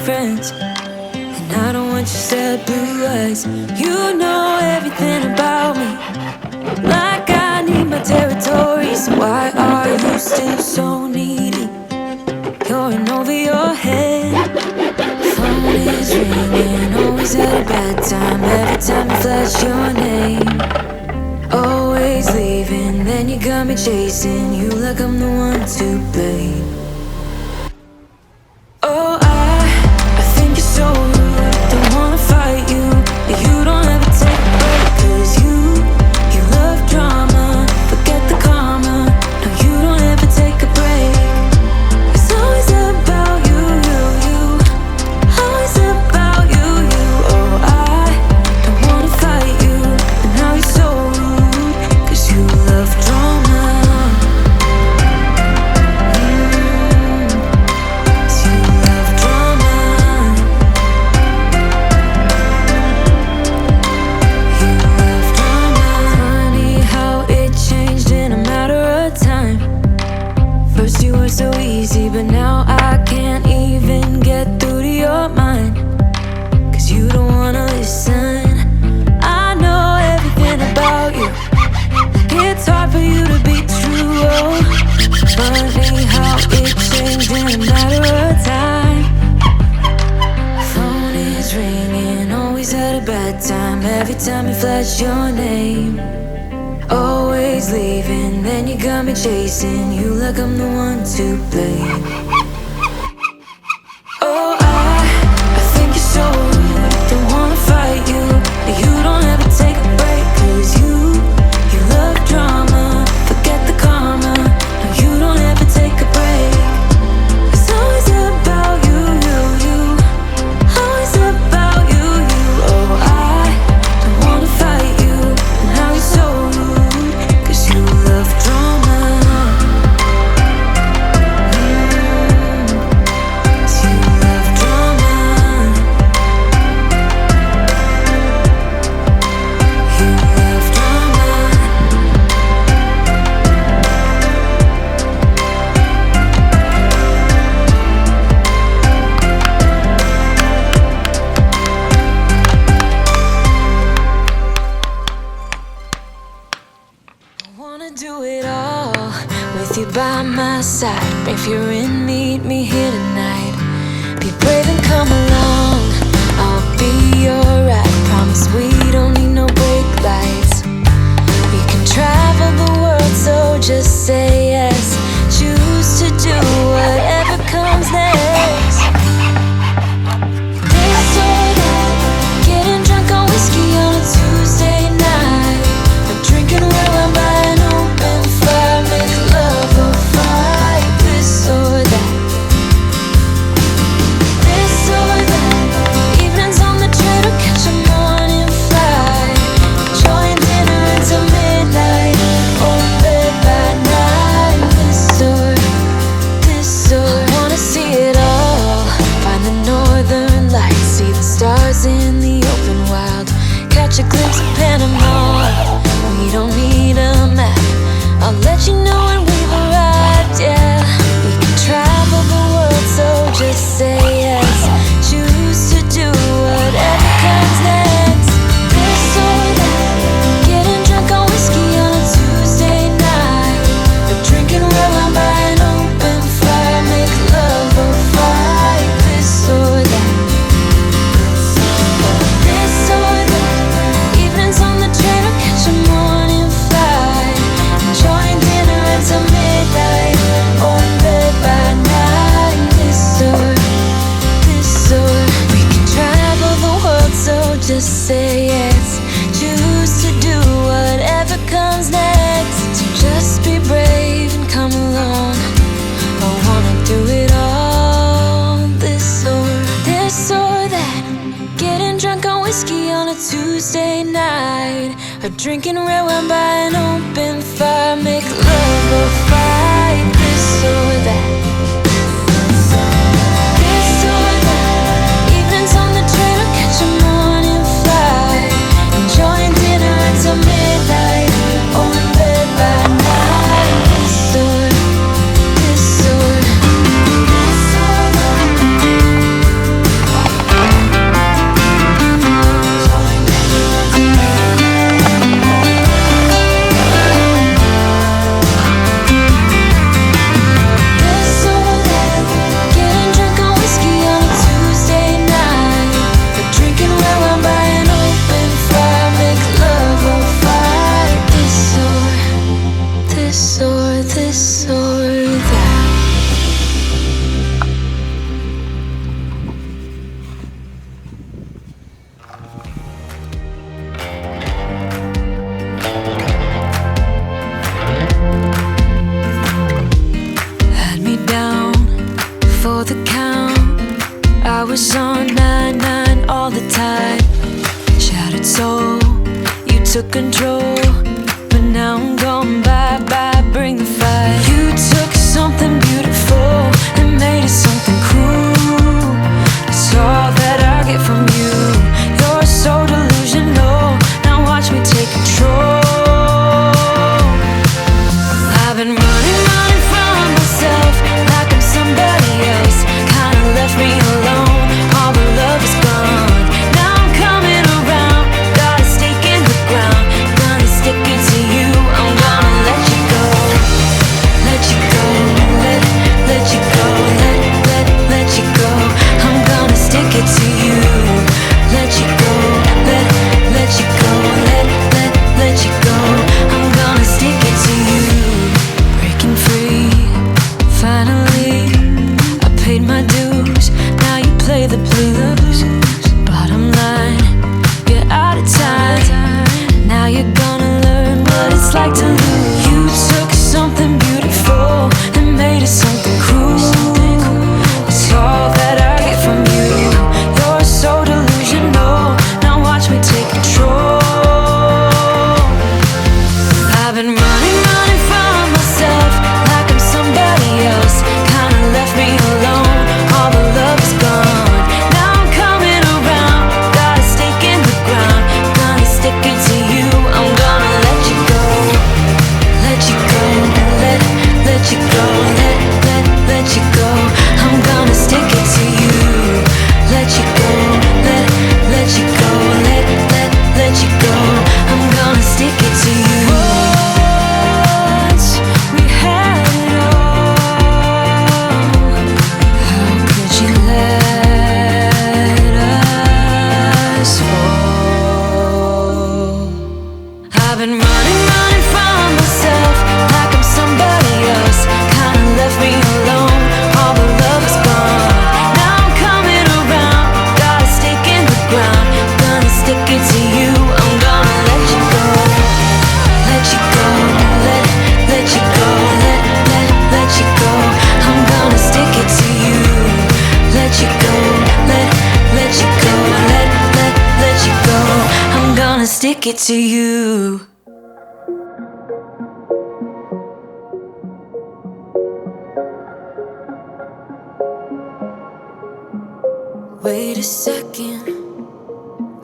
friends, and I don't want your sad blue eyes. You know everything about me, like I need my territory. So why are you still so needy? You're in over your head. Phone is ringing, always at a bad time. Every time you flash your name, always leaving, then you got me chasing you like I'm the one to blame. Oh, I think you're so rude. Don't wanna fight you, but you don't ever take a break. 'Cause you love drama, forget the karma. No, you don't ever take a break. It's always about you, always about you. Oh, I don't wanna fight you, but now you're so rude. 'Cause you love drama. So easy, but now I can't even get through to your mind. 'Cause you don't wanna listen. I know everything about you. It's hard for you to be true. Oh, funny how it changed in a matter of time. Phone is ringing, always at a bad time. Every time you flash your name, always leaving, then you got me chasing you like I'm the one to blame. Oh, I think you're so rude. Don't wanna fight you, but you don't ever take a break. 'Cause you love drama, forget the karma. No, you don't ever take a break. It's always about you, always about you. Oh, I don't wanna fight you, but now you're so rude. 'Cause you love drama. Do it all with you by my side. If you're in, meet me here tonight. Be brave and come along, I'll be your ride. Promise we don't need no brake lights. We can travel the world, so just say yes. Choose to do whatever comes next. This or that, getting drunk on whiskey on a Tuesday night, or drinking red wine by an open fire. Make love or fight. This or that, this or that. Evenings on the train or catch a morning flight. Enjoying dinner until midnight, or in bed by night. This or I wanna see it all. Find the northern lights, see the stars in the open wild. Catch a glimpse of Panama. We don't need a map, I'll let you know when we've arrived, yeah. We can travel the world, so just say yes. Choose to do whatever comes next. This or that, getting drunk on whiskey on a Tuesday night, or drinking red wine by an open fire. Make love or fight. This or that, this or that. Evenings on the train or catch a morning flight. Enjoying dinner until midnight, or in bed by night. This or we can travel the world, so just say yes. Choose to do whatever comes next. So just be brave and come along. I wanna do it all. This or that, getting drunk on whiskey on a Tuesday night, or drinking red wine by an open fire. Make love or fight. This or that, this or that. Evenings on the train or catch a morning flight. Enjoying dinner until midnight, or in bed by night. This or that. this or this or that. Had me down for the count. I was on 9-9 all the time. Shattered soul, you took control. But now I'm gone, bye-bye, bring the fire. You took something beautiful and made it something cruel. It's all that I get from you. You're so delusional, now watch me take control. I've been running from myself like I'm somebody else. Kinda left me alone, all the love is gone. Now I'm coming around, got a stake in the ground. Gonna stick it to you, I'm gonna let you go. Let you go, let you go, let you go. I'm gonna stick it to you. Let you go, let you go, let you go. I'm gonna stick it to you. Breaking free, finally, I paid my dues. Now you play the blues. Bottom line, you're out of time. Now you're gonna learn what it's like to lose. You took something beautiful and made it something cruel. It's all that I get from you. You're so delusional, now watch me take control. I've been running from myself like I'm somebody else. Kinda left me alone, all the love is gone. Now I'm coming around, got a stake in the ground. Gonna stick it to you, I'm gonna let you go. Let you go, let you go, let you go. I'm gonna stick it to you. Let you go, let you go, let you go. I'm gonna stick it to you. Once we had it all, how could you let us fall? I've been running from myself like I'm somebody else. Kinda left me alone, all the love is gone. Now I'm coming around, got a stake in the ground. Gonna stick it to you, I'm gonna let you go. Let you go, let you go, let you go. I'm gonna stick it to you. Let you go, let you go, let you go. I'm gonna stick it to you. Wait a second,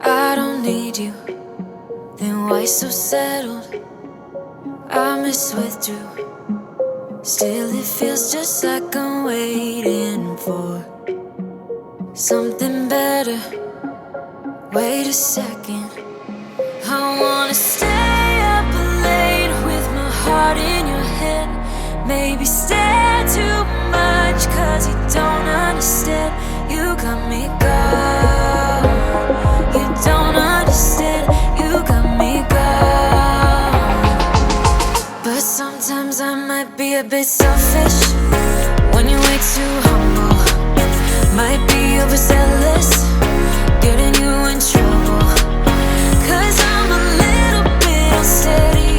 I don't need you. Then why so settled? I miswithdrew. Still it feels just like I'm waiting for something better. Wait a second, I wanna stay up late with my heart in your head. Maybe stare too much cause you don't understand. You got me gone. You don't understand. You got me gone. But sometimes I might be a bit selfish when you're way too humble. Might be overzealous, getting you in trouble. Cause I'm a little bit unsteady.